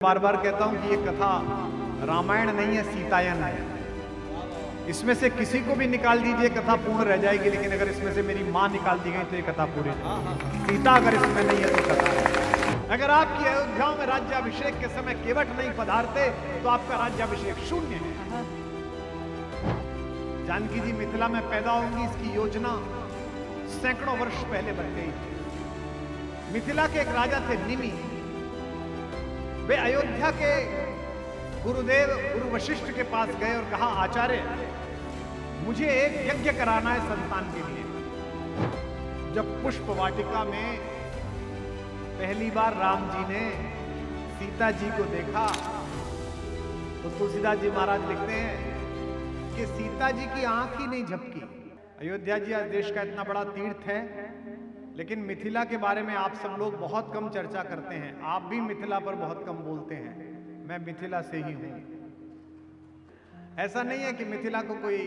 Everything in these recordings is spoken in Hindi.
बार बार कहता हूं कि ये कथा रामायण नहीं है, सीतायन है। इसमें से किसी को भी निकाल दीजिए कथा पूर्ण रह जाएगी, लेकिन अगर इसमें से मेरी मां निकाल दी गई तो ये कथा पूरी नहीं। सीता अगर इसमें नहीं है तो कथा है। अगर आपकी अयोध्या में राज्याभिषेक के समय केवट नहीं पधारते तो आपका राज्याभिषेक शून्य है। जानकी जी मिथिला में पैदा होंगी, इसकी योजना सैकड़ों वर्ष पहले बन गई थी। मिथिला के एक राजा थे निमि। वे अयोध्या के गुरुदेव गुरु वशिष्ठ के पास गए और कहा, आचार्य मुझे एक यज्ञ कराना है संतान के लिए। जब पुष्प वाटिका में पहली बार राम जी ने सीता जी को देखा तो तुलसीदास जी महाराज लिखते हैं कि सीता जी की आंख ही नहीं झपकी। अयोध्या जी आज देश का इतना बड़ा तीर्थ है, लेकिन मिथिला के बारे में आप सब लोग बहुत कम चर्चा करते हैं। आप भी मिथिला पर बहुत कम बोलते हैं। मैं मिथिला से ही हूं। ऐसा नहीं है कि मिथिला को कोई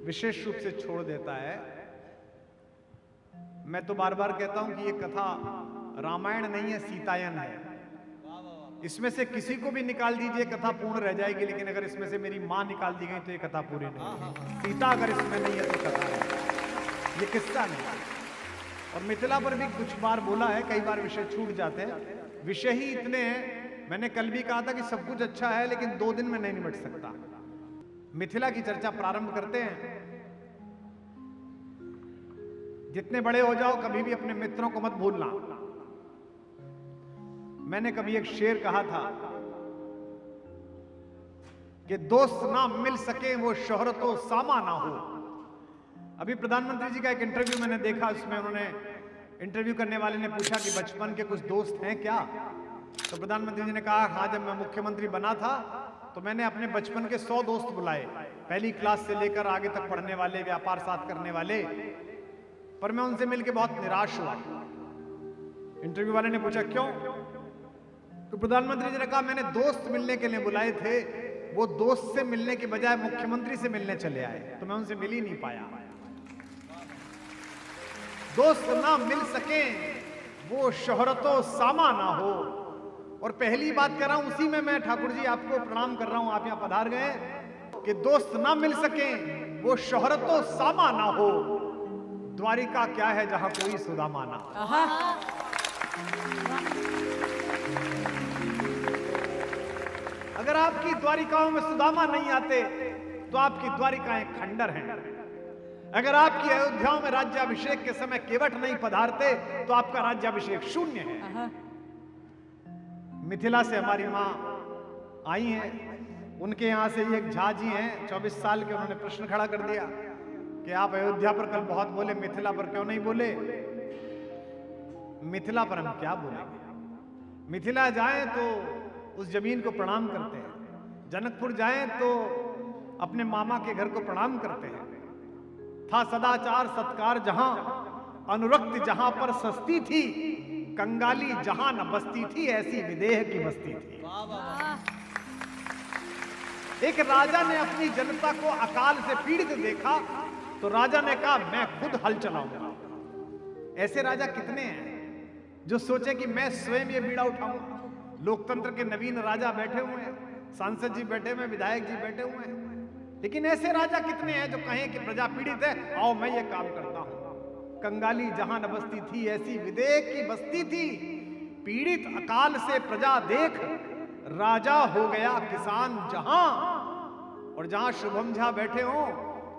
विशेष रूप से छोड़ देता है। मैं तो बार बार कहता हूं कि ये कथा रामायण नहीं है, सीतायन है। इसमें से किसी को भी निकाल दीजिए कथा पूर्ण रह जाएगी, लेकिन अगर इसमें से मेरी मां निकाल दी गई तो ये कथा पूरी नहीं। सीता अगर इसमें नहीं है तो कथा है। ये किस्सा नहीं। और मिथिला पर भी कुछ बार बोला है, कई बार विषय छूट जाते हैं। विषय ही इतने हैं। मैंने कल भी कहा था कि सब कुछ अच्छा है, लेकिन 2 दिन में नहीं निपट सकता। मिथिला की चर्चा प्रारंभ करते हैं। जितने बड़े हो जाओ कभी भी अपने मित्रों को मत भूलना। मैंने कभी एक शेर कहा था कि दोस्त ना मिल सके वो शोहरतो सामा ना हो। अभी प्रधानमंत्री जी का एक इंटरव्यू मैंने देखा, उसमें उन्होंने इंटरव्यू करने वाले ने पूछा कि बचपन के कुछ दोस्त हैं क्या। तो प्रधानमंत्री जी ने कहा, हाँ, जब मैं मुख्यमंत्री बना था तो मैंने अपने बचपन के 100 दोस्त बुलाए, पहली क्लास से लेकर आगे तक पढ़ने वाले, व्यापार साथ करने वाले। पर मैं उनसे मिलकर बहुत निराश हुआ। इंटरव्यू वाले ने पूछा क्यों? तो प्रधानमंत्री जी ने कहा, मैंने दोस्त मिलने के लिए बुलाए थे, वो दोस्त से मिलने के बजाय मुख्यमंत्री से मिलने चले आए, तो मैं उनसे मिल ही नहीं पाया। दोस्त ना मिल सके वो शोहरतो सामा ना हो। और पहली बात कर रहा हूं, उसी में मैं ठाकुर जी आपको प्रणाम कर रहा हूं, आप यहां पधार गए, कि दोस्त ना मिल सके वो शोहरतो सामा ना हो। द्वारिका क्या है जहां कोई सुदामा ना। अगर आपकी द्वारिकाओं में सुदामा नहीं आते तो आपकी द्वारिकाएं खंडर हैं। अगर आपकी अयोध्या में राज्याभिषेक के समय केवट नहीं पधारते तो आपका राज्याभिषेक शून्य है। मिथिला से हमारी मां आई हैं, उनके यहां से एक झा जी हैं, 24 साल के। उन्होंने प्रश्न खड़ा कर दिया कि आप अयोध्या पर कल बहुत बोले, मिथिला पर क्यों नहीं बोले? मिथिला पर हम क्या बोलेंगे? मिथिला जाएं तो उस जमीन को प्रणाम करते हैं, जनकपुर जाएं तो अपने मामा के घर को प्रणाम करते हैं। था सदाचार सत्कार जहां, अनुरक्त जहां पर सस्ती थी, कंगाली जहां न बसती थी, ऐसी विदेह की बस्ती थी। एक राजा ने अपनी जनता को अकाल से पीड़ित देखा तो राजा ने कहा, मैं खुद हल चलाऊंगा। ऐसे राजा कितने हैं जो सोचे कि मैं स्वयं ये बीड़ा उठाऊंगा? लोकतंत्र के नवीन राजा बैठे हुए हैं, सांसद जी बैठे हुए हैं, विधायक जी बैठे हुए हैं, लेकिन ऐसे राजा कितने हैं जो कहें कि प्रजा पीड़ित है, आओ मैं ये काम करता हूं। कंगाली जहां न बसती थी, ऐसी विदेह की बस्ती थी। पीड़ित अकाल से प्रजा देख, राजा हो गया किसान जहां। और जहां शुभम झा बैठे हो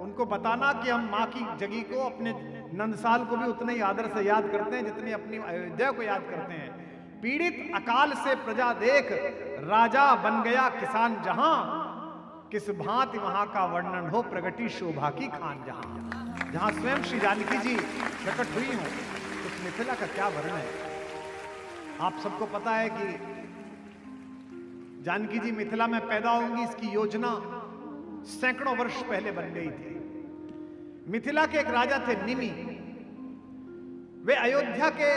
उनको बताना कि हम मां की जगी को, अपने नंदसाल को भी उतने ही आदर से याद करते हैं जितनी अपनी अयोध्या को याद करते हैं। पीड़ित अकाल से प्रजा देख, राजा बन गया किसान जहां। किस भांति वहां का वर्णन हो, प्रगति शोभा की खान जहां। जहां स्वयं श्री जानकी जी प्रकट हुई हो, उस मिथिला का क्या वर्णन है? आप सबको पता है कि जानकी जी मिथिला में पैदा होंगी, इसकी योजना सैकड़ों वर्ष पहले बन गई थी। मिथिला के एक राजा थे निमि। वे अयोध्या के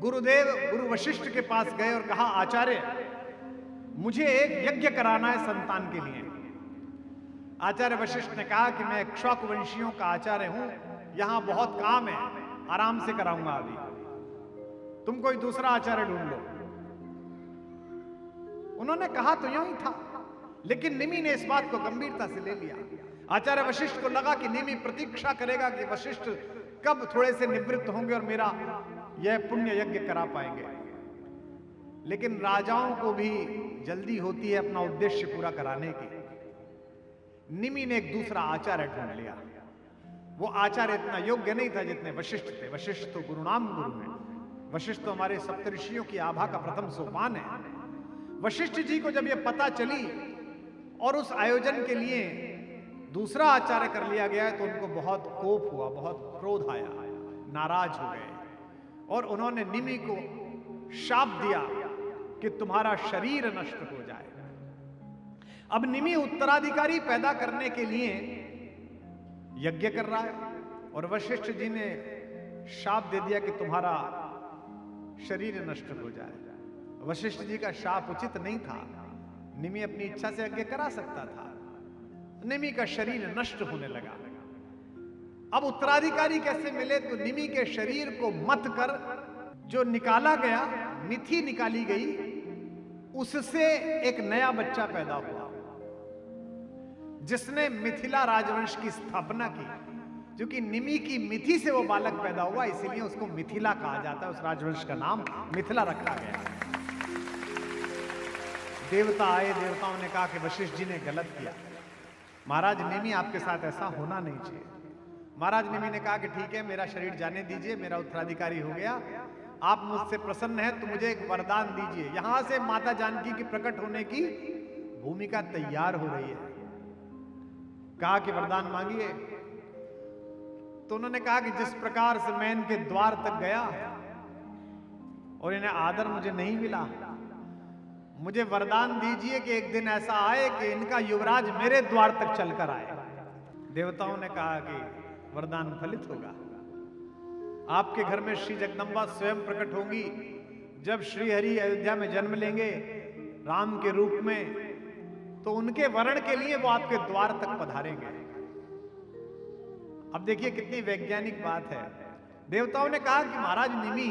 गुरुदेव गुरु वशिष्ठ के पास गए और कहा, आचार्य मुझे एक यज्ञ कराना है संतान के लिए। आचार्य वशिष्ठ ने कहा कि मैं इक्ष्वाकु वंशियों का आचार्य हूं, यहां बहुत काम है, आराम से कराऊंगा, अभी तुम कोई दूसरा आचार्य ढूंढ लो। उन्होंने कहा तो यूं ही था, लेकिन निमि ने इस बात को गंभीरता से ले लिया। आचार्य वशिष्ठ को लगा कि निमि प्रतीक्षा करेगा कि वशिष्ठ कब थोड़े से निवृत्त होंगे और मेरा यह पुण्य यज्ञ करा पाएंगे। लेकिन राजाओं को भी जल्दी होती है अपना उद्देश्य पूरा कराने की। निमि ने एक दूसरा आचार्य ढूंढ लिया। वो आचार्य इतना योग्य नहीं था जितने वशिष्ठ थे। वशिष्ठ तो गुरुनाम गुरु हैं। वशिष्ठ तो हमारे सप्तऋषियों की आभा का प्रथम सोपान है। वशिष्ठ जी को जब यह पता चली और उस आयोजन के लिए दूसरा आचार्य कर लिया गया है, तो उनको बहुत कोप हुआ, बहुत क्रोध आया, नाराज हो गए और उन्होंने निमि को शाप दिया कि तुम्हारा शरीर नष्ट हो जाए। अब निमि उत्तराधिकारी पैदा करने के लिए यज्ञ कर रहा है और वशिष्ठ जी ने शाप दे दिया कि तुम्हारा शरीर नष्ट हो जाए। वशिष्ठ जी का शाप उचित नहीं था। निमि अपनी इच्छा से यज्ञ करा सकता था। निमि का शरीर नष्ट होने लगा। अब उत्तराधिकारी कैसे मिले? तो निमि के शरीर को मत कर जो निकाला गया, मिथि निकाली गई, उससे एक नया बच्चा पैदा हुआ जिसने मिथिला राजवंश की स्थापना की। क्योंकि निमि की मिथि से वो बालक पैदा हुआ, इसीलिए उसको मिथिला कहा जाता है। उस राजवंश का नाम मिथिला रखा गया। देवता आए, देवताओं ने कहा कि वशिष्ठ जी ने गलत किया। महाराज निमि, आपके साथ ऐसा होना नहीं चाहिए। महाराज निमि ने कहा कि ठीक है, मेरा शरीर जाने दीजिए, मेरा उत्तराधिकारी हो गया। आप मुझसे प्रसन्न हैं तो मुझे एक वरदान दीजिए। यहां से माता जानकी की प्रकट होने की भूमिका तैयार हो रही है। कहा कि वरदान मांगिए। तो उन्होंने कहा कि जिस प्रकार से मैं इनके द्वार तक गया और इन्हें आदर मुझे नहीं मिला, मुझे वरदान दीजिए कि एक दिन ऐसा आए कि इनका युवराज मेरे द्वार तक चलकर आए। देवताओं ने कहा कि वरदान फलित होगा। आपके घर में श्री जगदम्बा स्वयं प्रकट होंगी। जब श्री हरि अयोध्या में जन्म लेंगे राम के रूप में, तो उनके वरण के लिए वो आपके द्वार तक पधारेंगे। अब देखिए कितनी वैज्ञानिक बात है। देवताओं ने कहा कि महाराज निमि,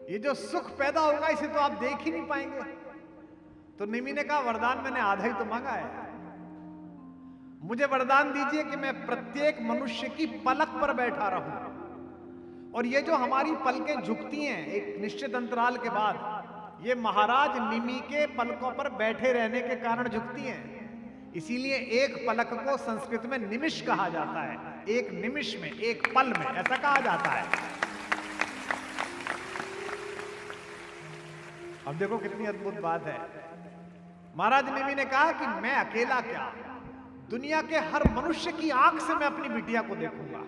ये जो सुख पैदा होगा इसे तो आप देख ही नहीं पाएंगे। तो निमि ने कहा वरदान मैंने आधा ही तो मांगा है। मुझे वरदान दीजिए कि मैं प्रत्येक मनुष्य की पलक पर बैठा रहूं। और ये जो हमारी पलकें झुकती हैं एक निश्चित अंतराल के बाद, ये महाराज निमि के पलकों पर बैठे रहने के कारण झुकती हैं। इसीलिए एक पलक को संस्कृत में निमिष कहा जाता है। एक निमिष में, एक पल में, ऐसा कहा जाता है। अब देखो कितनी अद्भुत बात है। महाराज निमि ने कहा कि मैं अकेला क्या, दुनिया के हर मनुष्य की आंख से मैं अपनी बिटिया को देखूंगा।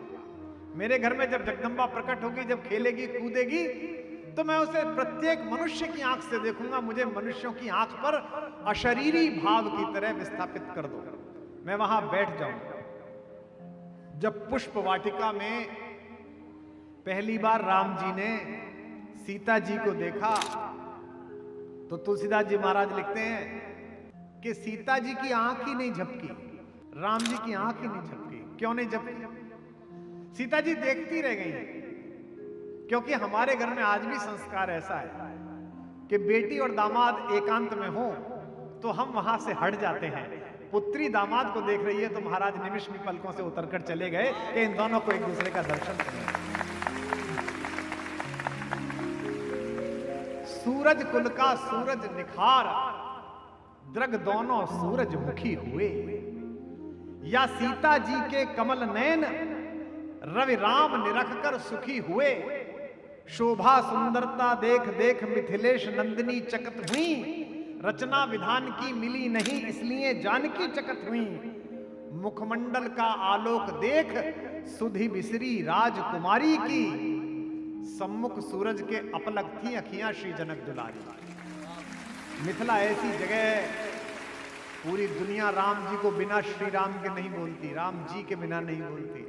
मेरे घर में जब जगदम्बा प्रकट होगी, जब खेलेगी कूदेगी, तो मैं उसे प्रत्येक मनुष्य की आंख से देखूंगा। मुझे मनुष्यों की आंख पर अशरीरी भाव की तरह विस्थापित कर दो, मैं वहां बैठ जाऊंगा। जब पुष्प वाटिका में पहली बार राम जी ने सीता जी को देखा, तो तुलसीदास जी महाराज लिखते हैं कि सीता जी की आंख ही नहीं झपकी, राम जी की आंख ही नहीं झपकी। क्यों नहीं झपकी? सीता जी देखती रह गई। क्योंकि हमारे घर में आज भी संस्कार ऐसा है कि बेटी और दामाद एकांत में हो तो हम वहां से हट जाते हैं। पुत्री दामाद को देख रही है तो महाराज निमिष भी पलकों से उतरकर चले गए कि इन दोनों को एक दूसरे का दर्शन करें। सूरज कुल का सूरज निखार, द्रग दोनों सूरज मुखी हुए। या सीता जी के कमल नयन, रवि राम निरख कर सुखी हुए। शोभा सुंदरता देख देख मिथिलेश नंदिनी चकत हुई। रचना विधान की मिली नहीं, इसलिए जानकी चकत हुई। मुखमंडल का आलोक देख सुधि बिसरी राजकुमारी की। सम्मुख सूरज के अपलक थी अखियां श्री जनक दुलारी। मिथिला ऐसी जगह है, पूरी दुनिया राम जी को बिना श्री राम के नहीं बोलती, राम जी के बिना नहीं बोलती।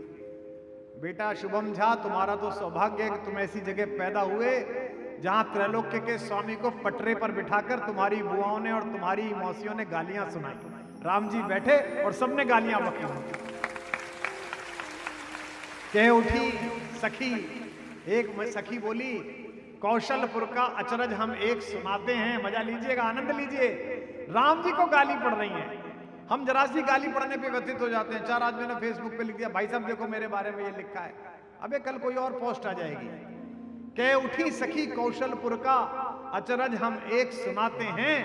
बेटा शुभम झा, तुम्हारा तो सौभाग्य है कि तुम ऐसी जगह पैदा हुए जहां त्रैलोक्य के स्वामी को पटरे पर बिठाकर तुम्हारी बुआओं ने और तुम्हारी मौसियों ने गालियां सुनाई। राम जी बैठे और सबने गालियां बकी। कह उठी सखी, एक सखी बोली, कौशलपुर का अचरज हम एक सुनाते हैं, मजा लीजिएगा, आनंद लीजिए। राम जी को गाली पड़ रही है, हम जरा सी गाली पड़ने पे व्यथित हो जाते हैं। 4 आदमियों ने फेसबुक पे लिख दिया, भाई साहब देखो मेरे बारे में ये लिखा है। अबे कल कोई और पोस्ट आ जाएगी, कह उठी सखी कौशलपुर का अचरज हम एक सुनाते हैं,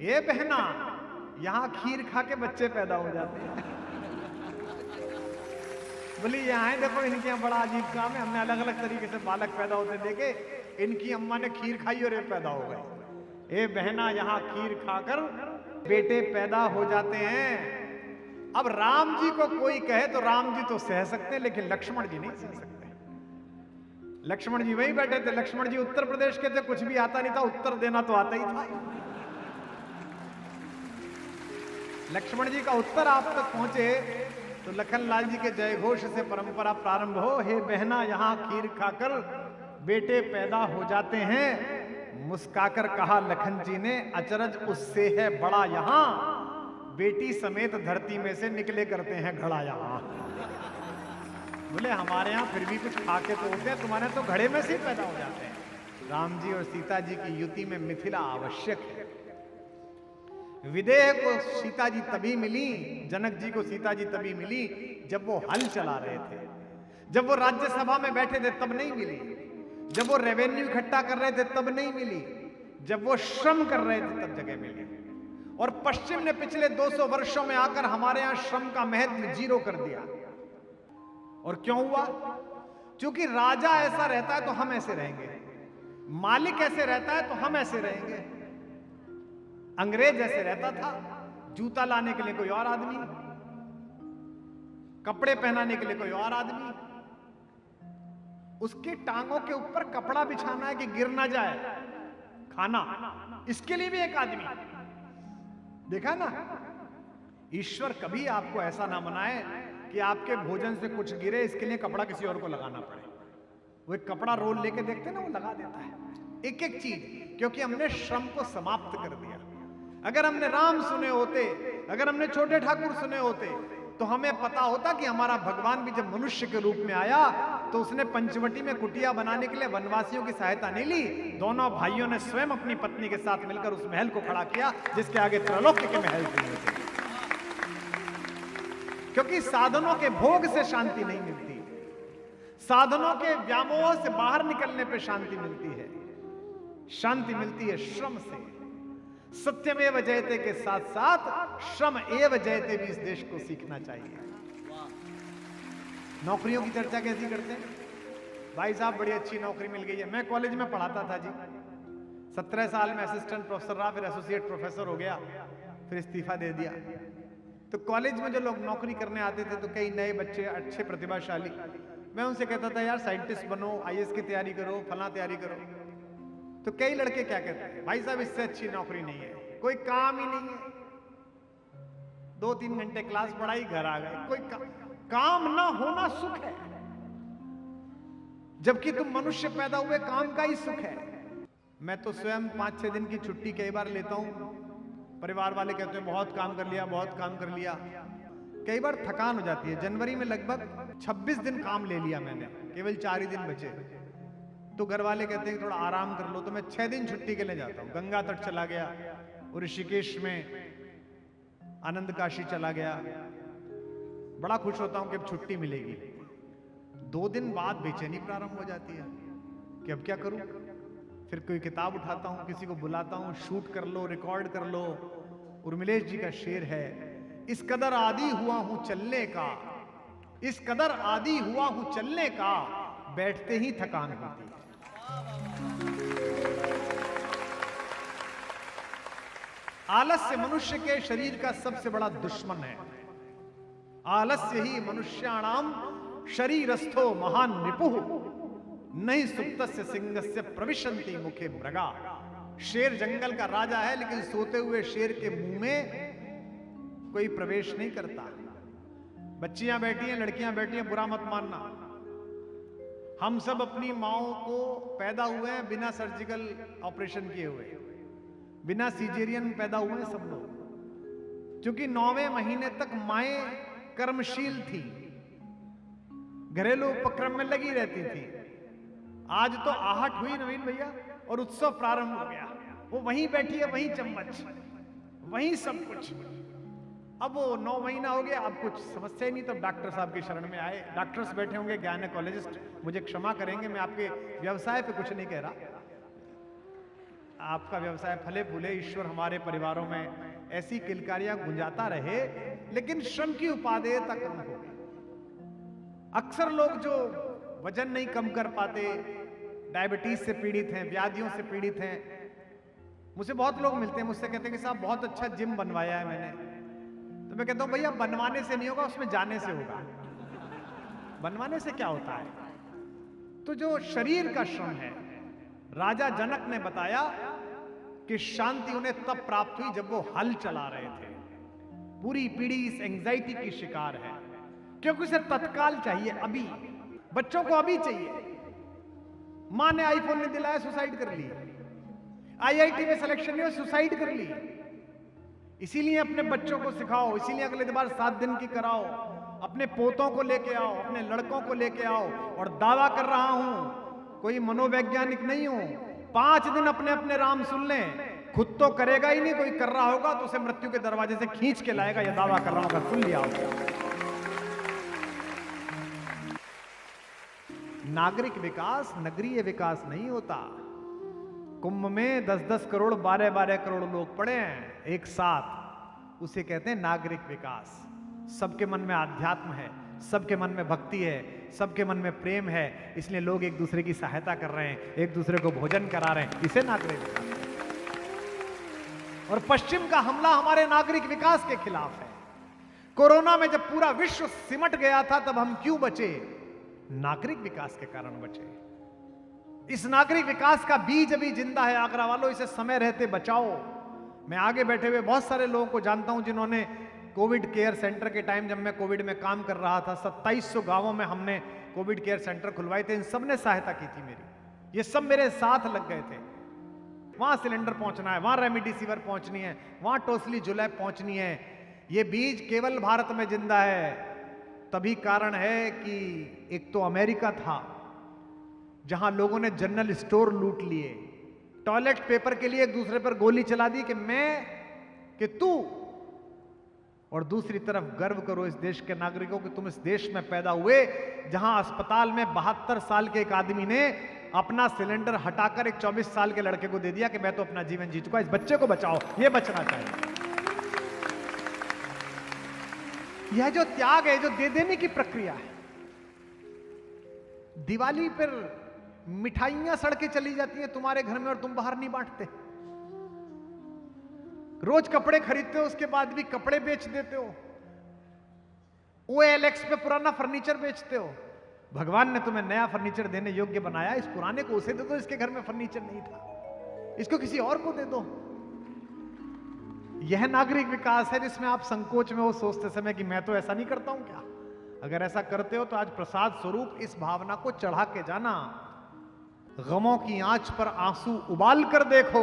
ये बहना यहां खीर खा के बच्चे पैदा हो जाते हैं। बोली यहाँ देखो इनके यहाँ बड़ा अजीब काम है, हमने अलग अलग तरीके से बालक पैदा होते देखे, इनकी अम्मा ने खीर खाई और ये पैदा हो गए। ए बहना यहाँ खीर खाकर बेटे पैदा हो जाते हैं। अब राम जी को कोई कहे तो राम जी तो सह सकते हैं, लेकिन लक्ष्मण जी नहीं सह सकते। लक्ष्मण जी वहीं बैठे थे, लक्ष्मण जी उत्तर प्रदेश के थे, कुछ भी आता नहीं था, उत्तर देना तो आता ही था। लक्ष्मण जी का उत्तर आप तक पहुंचे तो लखनलाल जी के जय घोष से परंपरा प्रारंभ हो। हे बहना यहाँ खीर खाकर बेटे पैदा हो जाते हैं। मुस्काकर कहा लखन जी ने, अचरज उससे है बड़ा यहाँ, बेटी समेत धरती में से निकले करते हैं घड़ा यहाँ। बोले हमारे यहाँ फिर भी कुछ खाके तो होते हैं, तुम्हारे तो घड़े में से ही पैदा हो जाते हैं। राम जी और सीता जी की युति में मिथिला आवश्यक है। विदेह को सीता जी तभी मिली, जनक जी को सीता जी तभी मिली जब वो हल चला रहे थे, जब वो राज्यसभा में बैठे थे तब नहीं मिली, जब वो रेवेन्यू इकट्ठा कर रहे थे तब नहीं मिली, जब वो श्रम कर रहे थे तब जगह मिली। और पश्चिम ने पिछले 200 वर्षों में आकर हमारे यहां श्रम का महत्व 0 कर दिया। और क्यों हुआ? क्योंकि राजा ऐसा रहता है तो हम ऐसे रहेंगे, मालिक ऐसे रहता है तो हम ऐसे रहेंगे। अंग्रेज ऐसे रहता था, जूता लाने के लिए कोई और आदमी, कपड़े पहनाने के लिए कोई और आदमी, उसकी टांगों के ऊपर कपड़ा बिछाना है कि गिर ना जाए, खाना इसके लिए भी एक आदमी। देखा ना, ईश्वर कभी आपको ऐसा ना बनाए कि आपके भोजन से कुछ गिरे, इसके लिए कपड़ा किसी और को लगाना पड़े। वो एक कपड़ा रोल लेके देखते ना, वो लगा देता है एक एक चीज, क्योंकि हमने श्रम को समाप्त कर दिया। अगर हमने राम सुने होते, अगर हमने छोटे ठाकुर सुने होते, तो हमें पता होता कि हमारा भगवान भी जब मनुष्य के रूप में आया तो उसने पंचवटी में कुटिया बनाने के लिए वनवासियों की सहायता नहीं ली। दोनों भाइयों ने स्वयं अपनी पत्नी के साथ मिलकर उस महल को खड़ा किया जिसके आगे त्रैलोक्य के महल थे। क्योंकि साधनों के भोग से शांति नहीं मिलती, साधनों के व्यामोह से बाहर निकलने पर शांति मिलती है। शांति मिलती है श्रम से। सत्यमेव जयते के साथ साथ श्रम एव जयते भी इस देश को सीखना चाहिए। नौकरियों की चर्चा कैसी करते हैं? भाई साहब बड़ी अच्छी नौकरी मिल गई है। मैं कॉलेज में पढ़ाता था जी, 17 साल में असिस्टेंट प्रोफेसर रहा, फिर एसोसिएट प्रोफेसर हो गया, फिर इस्तीफा दे दिया। तो कॉलेज में जो लोग नौकरी करने आते थे तो कई नए बच्चे अच्छे प्रतिभाशाली, मैं उनसे कहता था यार साइंटिस्ट बनो, IAS की तैयारी करो, फला तैयारी करो। तो कई लड़के क्या कहते हैं, भाई साहब इससे अच्छी नौकरी नहीं है, कोई काम ही नहीं है। 2-3 घंटे क्लास पढ़ाई, घर आ गए। कोई काम ना होना सुख है, जबकि तुम मनुष्य पैदा हुए काम का ही सुख है। मैं तो स्वयं 5-6 दिन की छुट्टी कई बार लेता हूं। परिवार वाले कहते हैं बहुत काम कर लिया, बहुत काम कर लिया। कई बार थकान हो जाती है। जनवरी में लगभग 26 दिन काम ले लिया मैंने, केवल 4 ही दिन बचे। तो घर वाले कहते हैं थोड़ा आराम कर लो, तो मैं 6 दिन छुट्टी के लिए जाता हूँ। गंगा तट चला गया, और ऋषिकेश में आनंद काशी चला गया। बड़ा खुश होता हूँ कि अब छुट्टी मिलेगी। 2 दिन बाद बेचैनी प्रारंभ हो जाती है कि अब क्या करूं। फिर कोई किताब उठाता हूं, किसी को बुलाता हूं, शूट कर लो, रिकॉर्ड कर लो। उर्मिलेश जी का शेर है, इस कदर आदी हुआ हूं चलने का, इस कदर आदी हुआ हूं चलने का, बैठते ही थकान होती। आलस्य मनुष्य के शरीर का सबसे बड़ा दुश्मन है। आलस्य ही मनुष्याणाम शरीरस्थो महान रिपुः, नहीं सुप्तस्य सिंहस्य प्रविशन्ति मुखे मृगा। शेर जंगल का राजा है, लेकिन सोते हुए शेर के मुंह में कोई प्रवेश नहीं करता। बच्चियां बैठी हैं, लड़कियां बैठी हैं, बुरा मत मानना। हम सब अपनी माओं को पैदा हुए हैं बिना सर्जिकल ऑपरेशन किए हुए, बिना सीजेरियन पैदा हुए हैं सब लोग। क्योंकि 9वें महीने तक माएं कर्मशील थी, घरेलू उपक्रम में लगी रहती थी। आज तो आहट हुई नवीन भैया और उत्सव प्रारंभ हो गया। वो वहीं बैठी है, वहीं चम्मच, वहीं सब कुछ। अब वो 9 महीना हो गया, अब कुछ समस्या ही नहीं, तो डॉक्टर साहब की शरण में आए। डॉक्टर्स बैठे होंगे, गायनेकोलॉजिस्ट, मुझे क्षमा करेंगे, मैं आपके व्यवसाय पे कुछ नहीं कह रहा। आपका व्यवसाय फले फूले, ईश्वर हमारे परिवारों में ऐसी किलकारियां गुंजाता रहे, लेकिन श्रम की उपादेयता कम हो। अक्सर लोग जो वजन नहीं कम कर पाते, डायबिटीज से पीड़ित हैं, व्याधियों से पीड़ित हैं, मुझे बहुत लोग मिलते हैं, मुझसे कहते हैं कि साहब बहुत अच्छा जिम बनवाया है मैंने। तो मैं कहता हूं भैया बनवाने से नहीं होगा, उसमें जाने से होगा। बनवाने से क्या होता है? तो जो शरीर का श्रम है, राजा जनक ने बताया कि शांति उन्हें तब प्राप्त हुई जब वो हल चला रहे थे। पूरी पीढ़ी इस एंजाइटी की शिकार है, क्योंकि उसे तत्काल चाहिए, अभी। बच्चों को अभी चाहिए। मां ने आईफोन नहीं दिलाया, सुसाइड कर ली। आईआईटी में सिलेक्शन नहीं हुआ, सुसाइड कर ली। इसीलिए अपने बच्चों को सिखाओ, इसीलिए अगले बार 7 दिन की कराओ, अपने पोतों को लेके आओ, अपने लड़कों को लेके आओ। और दावा कर रहा हूं, कोई मनोवैज्ञानिक नहीं हूं, 5 दिन अपने अपने राम सुन लें, खुद तो करेगा ही नहीं, कोई कर रहा होगा तो उसे मृत्यु के दरवाजे से खींच के लाएगा। यह दावा कर रहा हूं, अगर सुन लिया होगा। नागरिक विकास नगरीय विकास नहीं होता। कुंभ में 10-10 करोड़ 12-12 करोड़ लोग पड़े हैं एक साथ, उसे कहते हैं नागरिक विकास। सबके मन में आध्यात्म है, सबके मन में भक्ति है, सबके मन में प्रेम है, इसलिए लोग एक दूसरे की सहायता कर रहे हैं, एक दूसरे को भोजन करा रहे हैं, इसे नागरिक विकास। और पश्चिम का हमला हमारे नागरिक विकास के खिलाफ है। कोरोना में जब पूरा विश्व सिमट गया था, तब हम क्यों बचे? नागरिक विकास के कारण बचे। इस नागरिक विकास का बीज अभी जिंदा है आगरा वालों, इसे समय रहते बचाओ। मैं आगे बैठे हुए बहुत सारे लोगों को जानता हूं जिन्होंने कोविड केयर सेंटर के टाइम, जब मैं कोविड में काम कर रहा था, 2700 गांवों में हमने कोविड केयर सेंटर खुलवाए थे। इन सब ने सहायता की थी मेरी, ये सब मेरे साथ लग गए थे। वहां सिलेंडर पहुंचना है, वहां रेमडेसिविर पहुंचनी है, वहां टोसली जुलैब पहुंचनी है। ये बीज केवल भारत में जिंदा है, तभी कारण है कि एक तो अमेरिका था जहां लोगों ने जनरल स्टोर लूट लिए, टॉयलेट पेपर के लिए एक दूसरे पर गोली चला दी कि मैं कि तू, और दूसरी तरफ गर्व करो इस देश के नागरिकों कि तुम इस देश में पैदा हुए जहां अस्पताल में 72 साल के एक आदमी ने अपना सिलेंडर हटाकर एक 24 साल के लड़के को दे दिया कि मैं तो अपना जीवन जी चुका, इस बच्चे को बचाओ, ये बचना चाहिए। यह जो त्याग है, जो दे देने की प्रक्रिया है। दिवाली पर मिठाइयां सड़के चली जाती हैं तुम्हारे घर में और तुम बाहर नहीं बांटते। रोज कपड़े खरीदते हो, उसके बाद भी कपड़े बेच देते हो। OLX पे पुराना फर्नीचर बेचते हो। भगवान ने तुम्हें नया फर्नीचर देने योग्य बनाया, इस पुराने को उसे दे दो, इसके घर में फर्नीचर नहीं था, इसको किसी और को दे दो। यह नागरिक विकास है जिसमें आप संकोच में हो सोचते समय कि मैं तो ऐसा नहीं करता हूं क्या। अगर ऐसा करते हो तो आज प्रसाद स्वरूप इस भावना को चढ़ा के जाना। गमों की आंच पर आंसू उबाल कर देखो,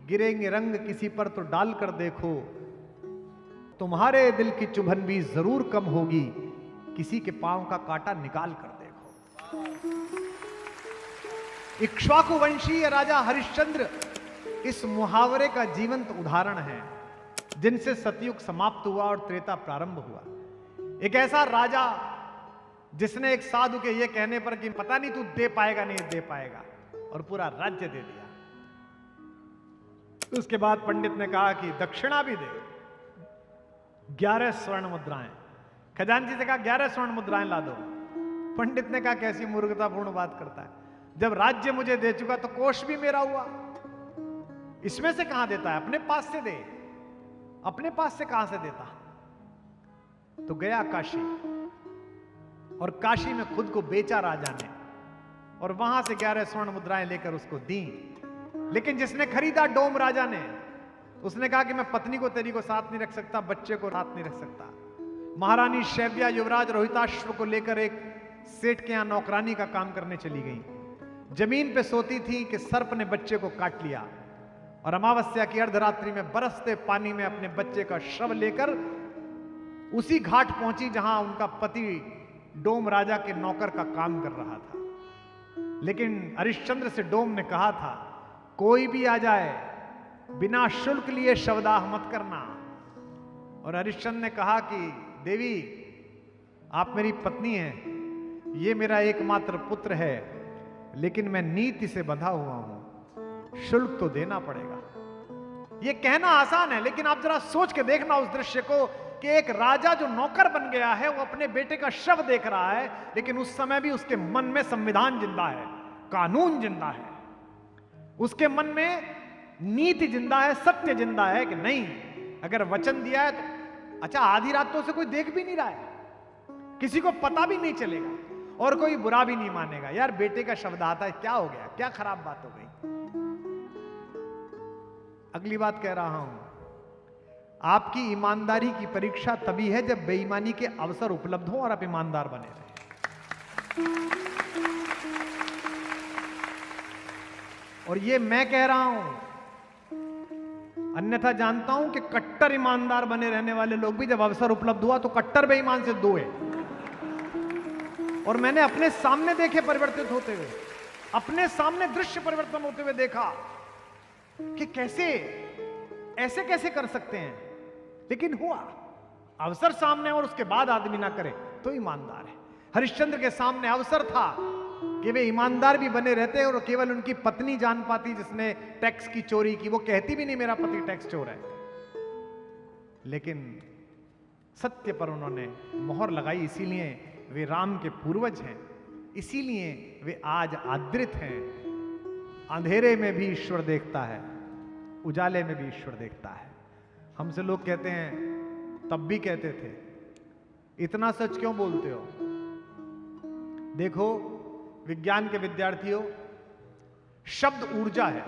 गिरेंगे रंग किसी पर तो डाल कर देखो, तुम्हारे दिल की चुभन भी जरूर कम होगी, किसी के पांव का कांटा निकाल कर देखो। इक्ष्वाकु वंशीय राजा हरिश्चंद्र इस मुहावरे का जीवंत उदाहरण है, जिनसे सतयुग समाप्त हुआ और त्रेता प्रारंभ हुआ। एक ऐसा राजा जिसने एक साधु के ये कहने पर कि पता नहीं तू दे पाएगा नहीं दे पाएगा, और पूरा राज्य दे दिया। उसके बाद पंडित ने कहा कि दक्षिणा भी दे, 11 स्वर्ण मुद्राएं। खजांची से कहा 11 स्वर्ण मुद्राएं ला दो। पंडित ने कहा कैसी मूर्खतापूर्ण बात करता है, जब राज्य मुझे दे चुका तो कोष भी मेरा हुआ, इसमें से कहां देता है, अपने पास से दे, अपने पास से कहां से देता। तो गया काशी, और काशी में खुद को बेचा राजा ने, और वहां से 11 स्वर्ण मुद्राएं लेकर उसको दी। लेकिन जिसने खरीदा डोम राजा ने, उसने कहा कि मैं पत्नी को तेरी को साथ नहीं रख सकता, बच्चे को साथ नहीं रख सकता। महारानी शैव्या युवराज रोहिताश्व को लेकर एक सेठ के यहां नौकरानी का काम करने चली गई। जमीन पे सोती थी कि सर्प ने बच्चे को काट लिया, और अमावस्या की अर्धरात्रि में बरसते पानी में अपने बच्चे का शव लेकर उसी घाट पहुंची जहां उनका पति डोम राजा के नौकर का काम कर रहा था। लेकिन हरिश्चंद्र से डोम ने कहा था, कोई भी आ जाए बिना शुल्क लिए शवदाह मत करना। और हरिश्चंद्र ने कहा कि देवी, आप मेरी पत्नी हैं, ये मेरा एकमात्र पुत्र है, लेकिन मैं नीति से बंधा हुआ हूं, शुल्क तो देना पड़ेगा। ये कहना आसान है, लेकिन आप जरा सोच के देखना उस दृश्य को कि एक राजा जो नौकर बन गया है, वो अपने बेटे का शव देख रहा है, लेकिन उस समय भी उसके मन में संविधान जिंदा है, कानून जिंदा है, उसके मन में नीति जिंदा है, सत्य जिंदा है कि नहीं, अगर वचन दिया है तो अच्छा, आधी रात तो उसे कोई देख भी नहीं रहा है, किसी को पता भी नहीं चलेगा और कोई बुरा भी नहीं मानेगा। यार बेटे का शब्द आता है, क्या हो गया, क्या खराब बात हो गई। अगली बात कह रहा हूं, आपकी ईमानदारी की परीक्षा तभी है जब बेईमानी के अवसर उपलब्ध हो और आप ईमानदार बने रहें। और ये मैं कह रहा हूं, अन्यथा जानता हूं कि कट्टर ईमानदार बने रहने वाले लोग भी जब अवसर उपलब्ध हुआ तो कट्टर बेईमान से दो है। और मैंने अपने सामने देखे परिवर्तित होते हुए, अपने सामने दृश्य परिवर्तन होते हुए देखा कि कैसे ऐसे कैसे कर सकते हैं, लेकिन हुआ। अवसर सामने और उसके बाद आदमी ना करे तो ईमानदार है। हरिश्चंद्र के सामने अवसर था कि वे ईमानदार भी बने रहते और केवल उनकी पत्नी जान पाती जिसने टैक्स की चोरी की। वो कहती भी नहीं मेरा पति टैक्स चोर है, लेकिन सत्य पर उन्होंने मोहर लगाई, इसीलिए वे राम के पूर्वज हैं, इसीलिए वे आज आदृत हैं। अंधेरे में भी ईश्वर देखता है, उजाले में भी ईश्वर देखता है। हमसे लोग कहते हैं, तब भी कहते थे, इतना सच क्यों बोलते हो। देखो विज्ञान के विद्यार्थियों, शब्द ऊर्जा है।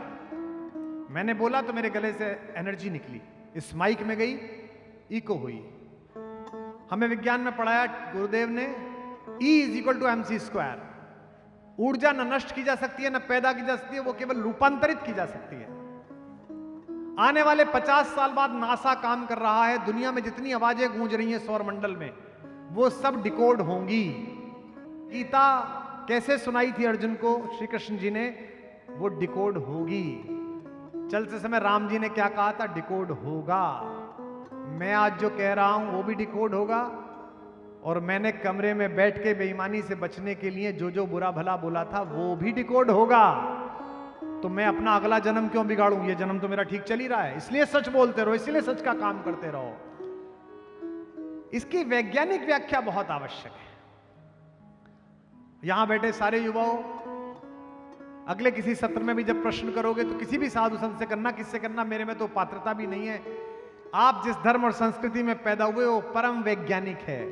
मैंने बोला तो मेरे गले से एनर्जी निकली, इस माइक में गई, इको हुई। हमें विज्ञान में पढ़ाया गुरुदेव ने, E = mc²। ऊर्जा न नष्ट की जा सकती है, न पैदा की जा सकती है, वो केवल रूपांतरित की जा सकती है। आने वाले 50 साल बाद नासा काम कर रहा है, दुनिया में जितनी आवाजें गूंज रही हैं सौर मंडल में, वो सब डिकोड होंगी। गीता कैसे सुनाई थी अर्जुन को श्री कृष्ण जी ने, वो डिकोड होगी। चलते समय राम जी ने क्या कहा था, डिकोड होगा। मैं आज जो कह रहा हूं वो भी डिकोड होगा, और मैंने कमरे में बैठ के बेईमानी से बचने के लिए जो जो बुरा भला बोला था वो भी डिकोड होगा। तो मैं अपना अगला जन्म क्यों बिगाड़ूं, ये जन्म तो मेरा ठीक चल ही रहा है। इसलिए सच बोलते रहो, इसलिए सच का काम करते रहो। इसकी वैज्ञानिक व्याख्या बहुत आवश्यक है। यहां बैठे सारे युवाओं, अगले किसी सत्र में भी जब प्रश्न करोगे तो किसी भी साधु संत से करना, किससे करना, मेरे में तो पात्रता भी नहीं है। आप जिस धर्म और संस्कृति में पैदा हुए हो परम वैज्ञानिक है।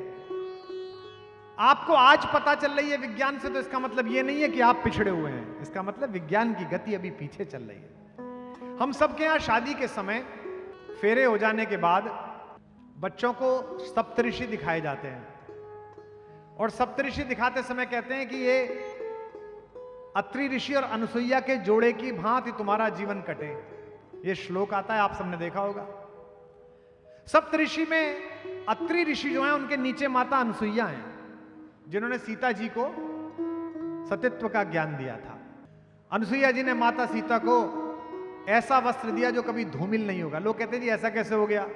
आपको आज पता चल रही है विज्ञान से, तो इसका मतलब यह नहीं है कि आप पिछड़े हुए हैं। इसका मतलब विज्ञान की गति अभी पीछे चल रही है। हम सबके यहां शादी के समय फेरे हो जाने के बाद बच्चों को सप्तऋषि दिखाए जाते हैं, और सप्तऋषि दिखाते समय कहते हैं कि ये अत्रि ऋषि और अनुसुईया के जोड़े की भांति तुम्हारा जीवन कटे। ये श्लोक आता है, आप सबने देखा होगा। सप्तऋषि में अत्रि ऋषि जो हैं उनके नीचे माता अनुसुईया हैं, जिन्होंने सीता जी को सतीत्व का ज्ञान दिया था। अनुसुईया जी ने माता सीता को ऐसा वस्त्र दिया जो कभी धूमिल नहीं होगा। लोग कहते हैं जी ऐसा कैसे हो गया,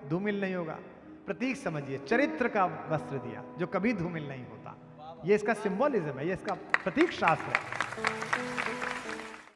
धूमिल नहीं होगा। प्रतीक समझिए, चरित्र का वस्त्र दिया जो कभी धूमिल नहीं होता। ये इसका सिंबॉलिज्म है, ये इसका प्रतीक शास्त्र है।